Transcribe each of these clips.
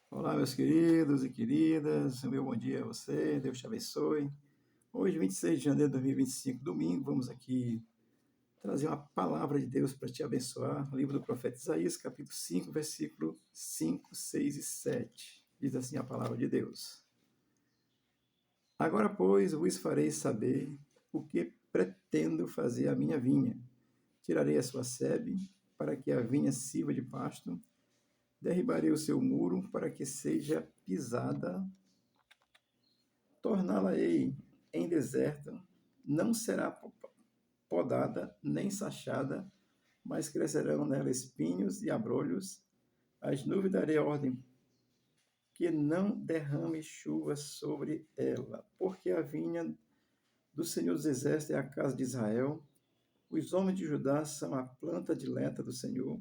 Olá, meus queridos e queridas, meu bom dia a você, Deus te abençoe. Hoje, 26 de janeiro de 2025, domingo, vamos aqui trazer uma palavra de Deus para te abençoar. Livro do profeta Isaías, capítulo 5, versículo 5, 6 e 7. Diz assim a palavra de Deus: Agora, pois, vos farei saber o que pretendo fazer à minha vinha. Tirarei a sua sebe, para que a vinha sirva de pasto, derribarei o seu muro, para que seja pisada, torná-la-ei em deserto, não será podada nem sachada, mas crescerão nela espinhos e abrolhos. As nuvens darei ordem que não derrame chuva sobre ela, porque a vinha do Senhor dos Exércitos é a casa de Israel. Os homens de Judá são a planta dileta do Senhor.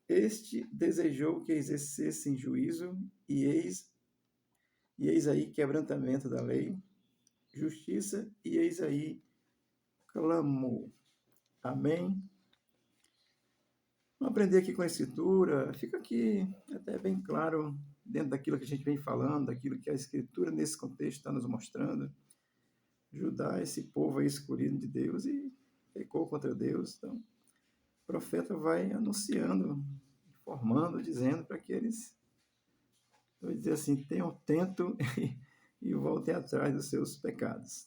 Este desejou que exercessem juízo, e eis aí quebrantamento da lei, justiça, e eis aí clamor. Amém? Vamos aprender aqui com a Escritura. Fica aqui até bem claro, dentro daquilo que a gente vem falando, daquilo que a Escritura nesse contexto está nos mostrando. Judá, esse povo aí escolhido de Deus e pecou contra Deus. Então, o profeta vai anunciando, informando, dizendo para que eles, eu vou dizer assim, tenham tento e voltem atrás dos seus pecados.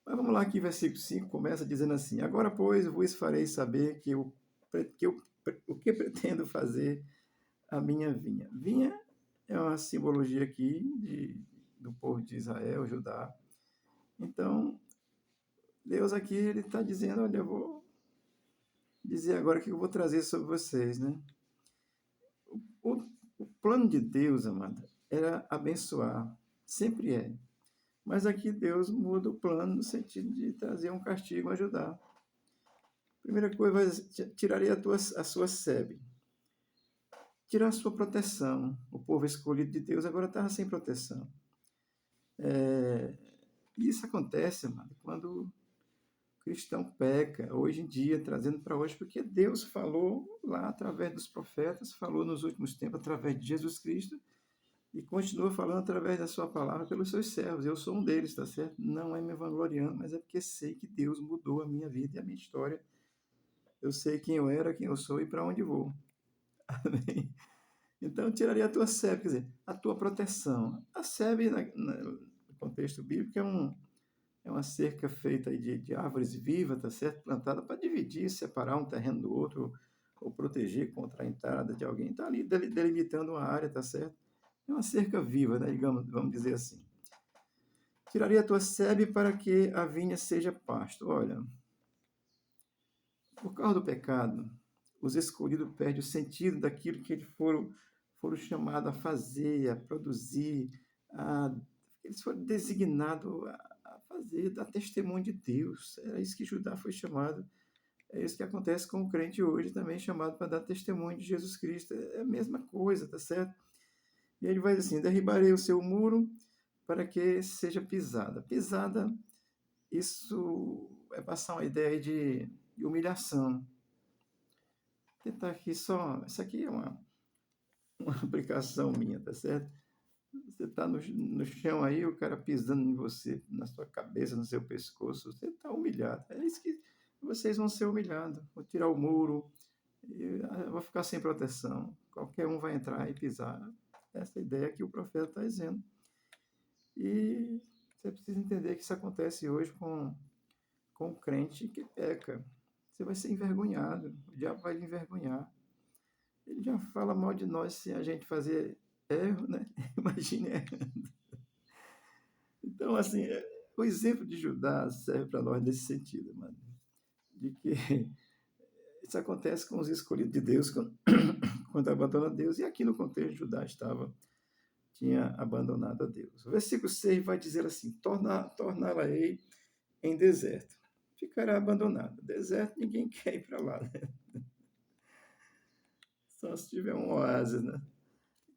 Mas vamos lá que versículo 5 começa dizendo assim: Agora, pois, vos farei saber o que pretendo fazer a minha vinha. Vinha é uma simbologia aqui do povo de Israel, Judá. Então, Deus aqui ele está dizendo: olha, eu vou dizer agora o que eu vou trazer sobre vocês, né? O, o plano de Deus, amada, era abençoar, sempre é. Mas aqui Deus muda o plano no sentido de trazer um castigo a Judá. Primeira coisa, tiraria a sua sebe, tirar a sua proteção. O povo escolhido de Deus agora estava sem proteção. E isso acontece, mano, quando o cristão peca, hoje em dia, trazendo para hoje, porque Deus falou lá através dos profetas, falou nos últimos tempos através de Jesus Cristo e continua falando através da sua palavra pelos seus servos. Eu sou um deles, tá certo? Não é me vangloriando, mas é porque sei que Deus mudou a minha vida e a minha história. Eu sei quem eu era, quem eu sou e para onde vou. Amém? Então, eu tiraria a tua sebe, quer dizer, a tua proteção. A sebe, no contexto bíblico, é uma cerca feita de árvores vivas, tá certo? Plantada para dividir, separar um terreno do outro, ou proteger contra a entrada de alguém. Está ali delimitando uma área, tá certo? É uma cerca viva, né? Digamos, vamos dizer assim. Tiraria a tua sebe para que a vinha seja pasto. Olha, por causa do pecado, os escolhidos perdem o sentido daquilo que eles foram chamados a fazer, a produzir, eles foram designados a fazer, dar testemunho de Deus. Era isso que Judá foi chamado. É isso que acontece com o crente hoje, também chamado para dar testemunho de Jesus Cristo. É a mesma coisa, tá certo? E ele vai dizer assim: derribarei o seu muro para que seja pisada. Pisada, isso é passar uma ideia de humilhação. Tentar aqui só. Isso aqui é uma aplicação minha, tá certo? Você está no chão aí, o cara pisando em você, na sua cabeça, no seu pescoço, você está humilhado. É isso que vocês vão ser humilhados. Vou tirar o muro, eu vou ficar sem proteção. Qualquer um vai entrar e pisar. Essa é a ideia que o profeta está dizendo. E você precisa entender que isso acontece hoje com o crente que peca. Você vai ser envergonhado, o diabo vai lhe envergonhar. Ele já fala mal de nós se a gente fazer erro, né? Imagine errando. Então, assim, o exemplo de Judá serve para nós nesse sentido, mano. De que isso acontece com os escolhidos de Deus quando abandonam Deus. E aqui no contexto, Judá tinha abandonado a Deus. O versículo 6 vai dizer assim: torná-la-ei em deserto. Ficará abandonada. Deserto, ninguém quer ir para lá, né? Só se tiver um oásis, né?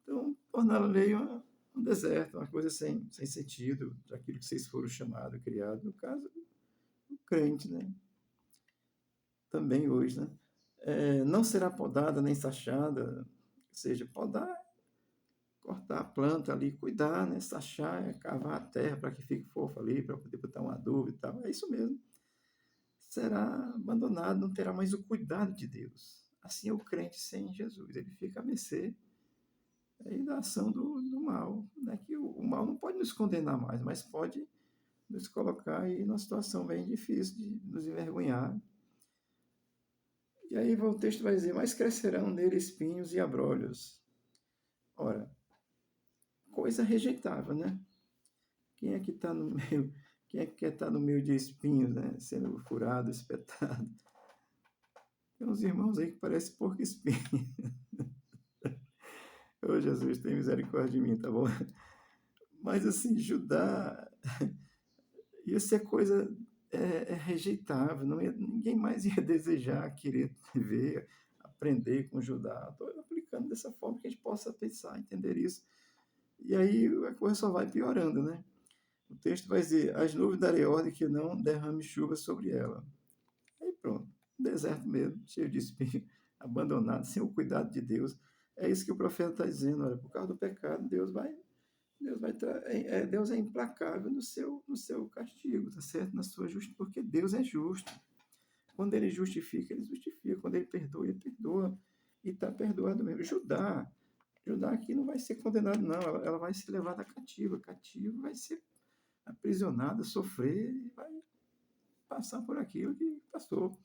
Então, torná-la-ei um deserto, uma coisa sem sentido, daquilo que vocês foram chamados, criados. No caso, o crente, né? Também hoje, né? Não será podada nem sachada, ou seja, podar cortar a planta ali, cuidar, né? Sachar, cavar a terra para que fique fofa ali, para poder botar uma adubo e tal. É isso mesmo. Será abandonado, não terá mais o cuidado de Deus. Assim é o crente sem Jesus. Ele fica à mercê aí da ação do mal. Né? Que o mal não pode nos condenar mais, mas pode nos colocar aí numa situação bem difícil de nos envergonhar. E aí o texto vai dizer, mas crescerão nele espinhos e abrolhos. Ora, coisa rejeitável, né? Quem é que está no meio, quem é que quer estar no meio de espinhos, né? Sendo furado, espetado. Tem uns irmãos aí que parecem porco espinho. Ô Jesus, tem misericórdia de mim, tá bom? Mas assim, Judá, isso é coisa rejeitável, ninguém mais ia desejar, querer ver, aprender com Judá. Estou aplicando dessa forma que a gente possa pensar, entender isso. E aí a coisa só vai piorando, né? O texto vai dizer, as nuvens darei ordem que não derrame chuva sobre ela. Aí pronto, deserto mesmo, cheio de espinho, abandonado, sem o cuidado de Deus. É isso que o profeta está dizendo, olha, por causa do pecado, Deus é implacável no seu castigo, tá certo? Na sua justiça, porque Deus é justo. Quando ele justifica, ele justifica. Quando ele perdoa, ele perdoa. E está perdoado mesmo. Judá aqui não vai ser condenado, não. Ela vai ser levada cativa. Cativa vai ser aprisionada, sofrer e vai passar por aquilo que passou.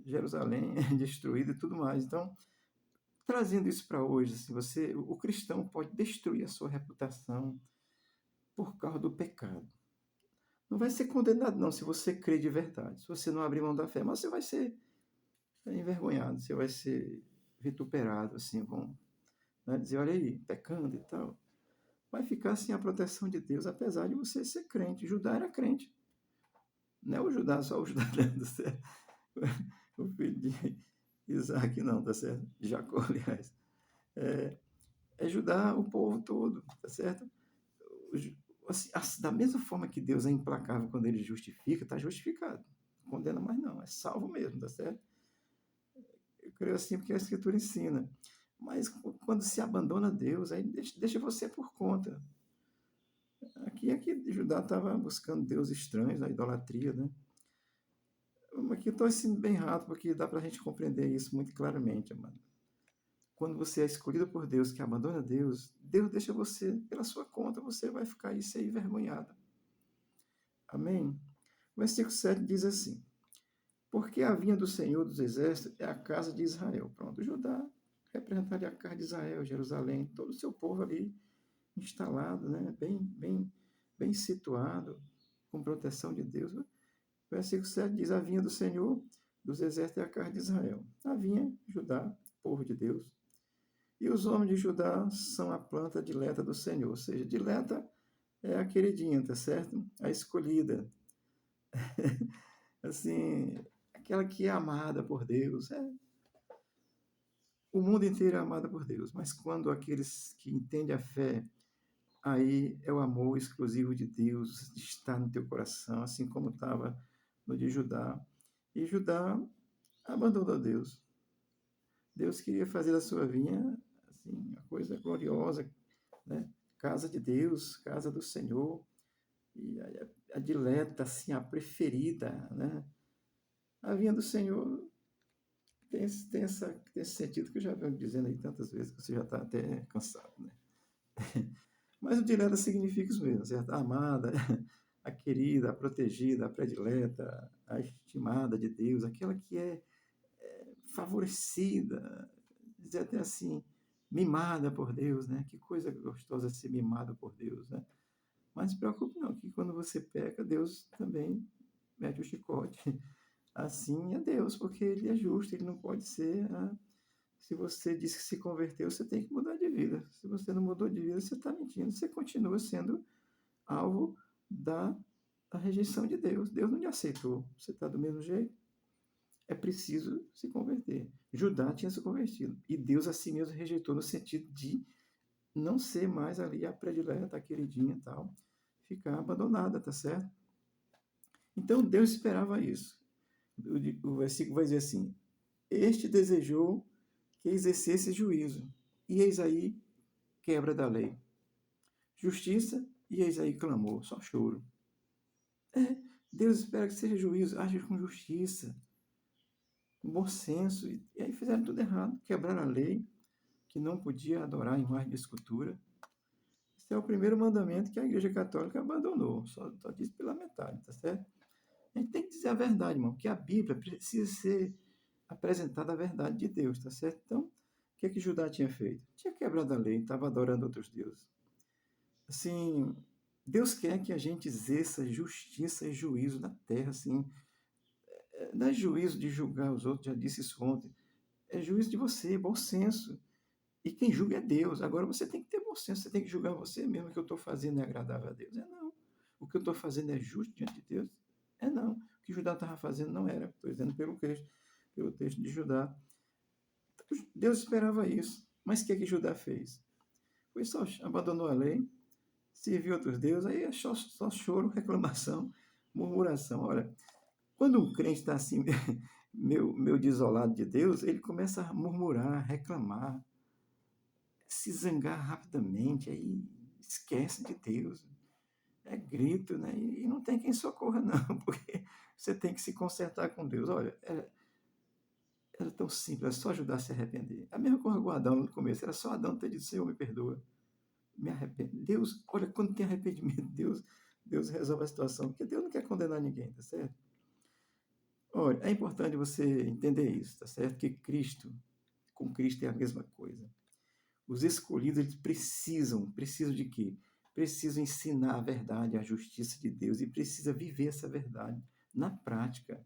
Jerusalém destruída e tudo mais. Então, trazendo isso para hoje, assim, o cristão pode destruir a sua reputação por causa do pecado. Não vai ser condenado, não, se você crê de verdade. Se você não abrir mão da fé, mas você vai ser envergonhado, você vai ser vituperado, assim, vão, né, dizer, olha aí, pecando e tal. Vai ficar sem a proteção de Deus, apesar de você ser crente. Judá era crente. Não é o Judá, só o Judá dando certo. O filho de Isaac, não, tá certo? Jacó, aliás. É Judá, o povo todo, tá certo? Assim, da mesma forma que Deus é implacável quando ele justifica, está justificado. Não condena mais não, é salvo mesmo, tá certo? Eu creio assim porque a Escritura ensina. Mas quando se abandona a Deus, aí deixa você por conta. Aqui é que Judá estava buscando deuses estranhos, a idolatria, né? Aqui eu estou assim bem rápido, porque dá para a gente compreender isso muito claramente, amado. Quando você é escolhido por Deus, que abandona Deus, Deus deixa você pela sua conta, você vai ficar aí sem envergonhado. Amém? O versículo 7 diz assim, porque a vinha do Senhor dos Exércitos é a casa de Israel. Pronto, Judá representaria a casa de Israel, Jerusalém, todo o seu povo ali instalado, né? bem situado, com proteção de Deus. O versículo 7 diz, a vinha do Senhor dos Exércitos é a casa de Israel. A vinha, Judá, povo de Deus. E os homens de Judá são a planta dileta do Senhor, ou seja, dileta é a queridinha, tá certo? A escolhida. Assim, aquela que é amada por Deus. O mundo inteiro é amado por Deus, mas quando aqueles que entendem a fé, aí é o amor exclusivo de Deus, está no teu coração, assim como estava no de Judá. E Judá abandonou Deus. Deus queria fazer da sua vinha assim, uma coisa gloriosa, né? Casa de Deus, casa do Senhor, e a dileta, assim, a preferida, né? A vinha do Senhor tem esse sentido que eu já venho dizendo aí tantas vezes, que você já está até cansado, né? Mas o dileta significa isso mesmo, certo? A amada, a querida, a protegida, a predileta, a estimada de Deus, aquela que é favorecida, dizer até assim, mimada por Deus, né? Que coisa gostosa ser mimada por Deus, né? Mas não se preocupe não, que quando você peca, Deus também mete o chicote. Assim é Deus, porque Ele é justo, Ele não pode ser. Se você disse que se converteu, você tem que mudar de vida. Se você não mudou de vida, você está mentindo. Você continua sendo alvo da rejeição de Deus. Deus não lhe aceitou. Você está do mesmo jeito. É preciso se converter. Judá tinha se convertido. E Deus assim mesmo rejeitou no sentido de não ser mais ali a predileta, a queridinha e tal. Ficar abandonada, tá certo? Então Deus esperava isso. O versículo vai dizer assim: este desejou que exercesse juízo. E eis aí quebra da lei. Justiça, e eis aí clamor, só choro. Deus espera que seja juízo, age com justiça, com bom senso. E aí fizeram tudo errado, quebraram a lei, que não podia adorar em imagem de escultura. Esse é o primeiro mandamento que a Igreja Católica abandonou, só disse pela metade, tá certo? A gente tem que dizer a verdade, irmão, que a Bíblia precisa ser apresentada a verdade de Deus, tá certo? Então, o que é que Judá tinha feito? Tinha quebrado a lei, estava adorando outros deuses. Assim, Deus quer que a gente exerça justiça e juízo na terra, assim. Não é juízo de julgar os outros, já disse isso ontem. É juízo de você, bom senso. E quem julga é Deus. Agora você tem que ter bom senso, você tem que julgar você mesmo. O que eu estou fazendo é agradável a Deus? É não. O que eu estou fazendo é justo diante de Deus? É não. O que Judá estava fazendo não era. Estou dizendo pelo texto de Judá. Deus esperava isso. Mas o que é que Judá fez? Foi só abandonou a lei, serviu outros deuses, aí é só choro, reclamação, murmuração. Olha, quando um crente está assim, meio desolado de Deus, ele começa a murmurar, reclamar, se zangar rapidamente, aí esquece de Deus. É grito, né? E não tem quem socorra, não, porque você tem que se consertar com Deus. Olha, era tão simples, era só ajudar a se arrepender. A mesma coisa com Adão no começo, era só Adão ter dito, Senhor, me perdoa, me arrependo. Deus, olha, quando tem arrependimento, Deus resolve a situação, porque Deus não quer condenar ninguém, tá certo? Olha, é importante você entender isso, tá certo? Que com Cristo é a mesma coisa. Os escolhidos, eles precisam de quê? Precisam ensinar a verdade, a justiça de Deus e precisa viver essa verdade na prática,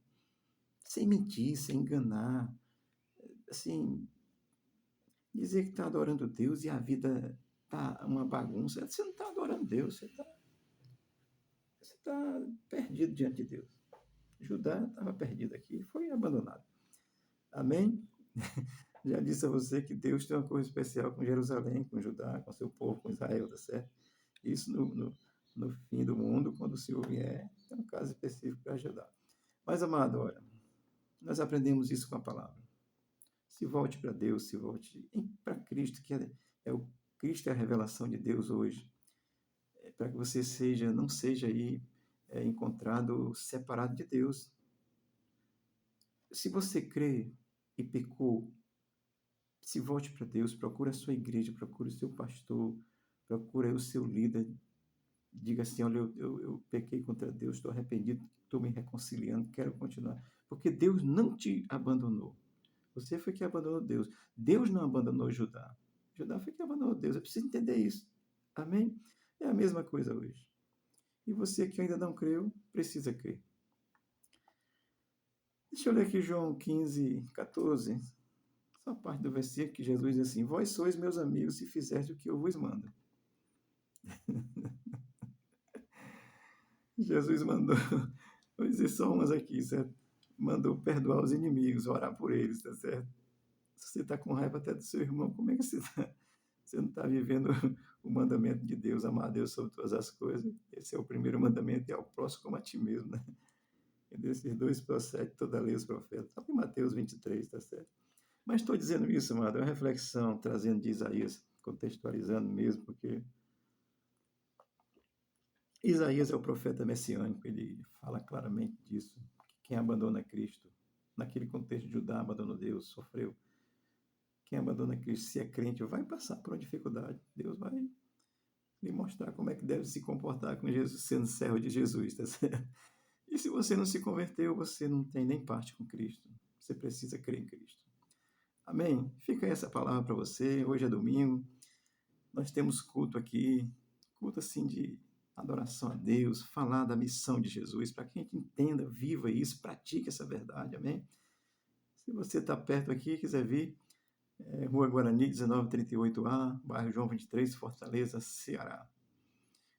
sem mentir, sem enganar, assim, dizer que está adorando Deus e a vida está uma bagunça. Você não está adorando Deus, você tá perdido diante de Deus. Judá estava perdido aqui, foi abandonado. Amém? Já disse a você que Deus tem uma coisa especial com Jerusalém, com Judá, com seu povo, com Israel, tá certo? Isso no fim do mundo, quando o Senhor vier, é um caso específico para ajudar. Mas, amado, olha, nós aprendemos isso com a palavra. Se volte para Deus, se volte para Cristo, que o Cristo é a revelação de Deus hoje, para que você não seja aí encontrado separado de Deus. Se você crê e pecou, se volte para Deus, procure a sua igreja, procure o seu pastor, procure o seu líder. Diga assim, olha, eu pequei contra Deus, estou arrependido, estou me reconciliando, quero continuar. Porque Deus não te abandonou. Você foi que abandonou Deus. Deus não abandonou Judá. Judá foi que abandonou Deus. Eu preciso entender isso. Amém? É a mesma coisa hoje. E você que ainda não creu, precisa crer. Deixa eu ler aqui João 15, 14. Só a parte do versículo que Jesus diz assim: Vós sois meus amigos se fizerdes o que eu vos mando. Jesus mandou, vou dizer só umas aqui, certo? Mandou perdoar os inimigos, orar por eles, tá certo? Se você está com raiva até do seu irmão, como é que você está? Você não está vivendo o mandamento de Deus, amar a Deus sobre todas as coisas. Esse é o primeiro mandamento, e ao próximo como a ti mesmo, né? E desses dois procede toda a lei e os profetas. Está em Mateus 23, tá certo? Mas estou dizendo isso, amado, é uma reflexão, trazendo de Isaías, contextualizando mesmo, porque Isaías é o profeta messiânico, ele fala claramente disso, que quem abandona Cristo, naquele contexto de Judá, abandonou Deus, sofreu. Quem abandona Cristo, se é crente, vai passar por uma dificuldade. Deus vai lhe mostrar como é que deve se comportar com Jesus, sendo servo de Jesus, tá certo? E se você não se converteu, você não tem nem parte com Cristo. Você precisa crer em Cristo. Amém? Fica essa palavra para você. Hoje é domingo. Nós temos culto aqui, culto assim de adoração a Deus, falar da missão de Jesus, para que a gente entenda, viva isso, pratique essa verdade, amém? Se você está perto aqui, quiser vir, Rua Guarani, 1938A, bairro João 23, Fortaleza, Ceará.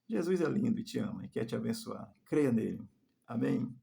Jesus é lindo e te ama e quer te abençoar. Creia nele. Amém?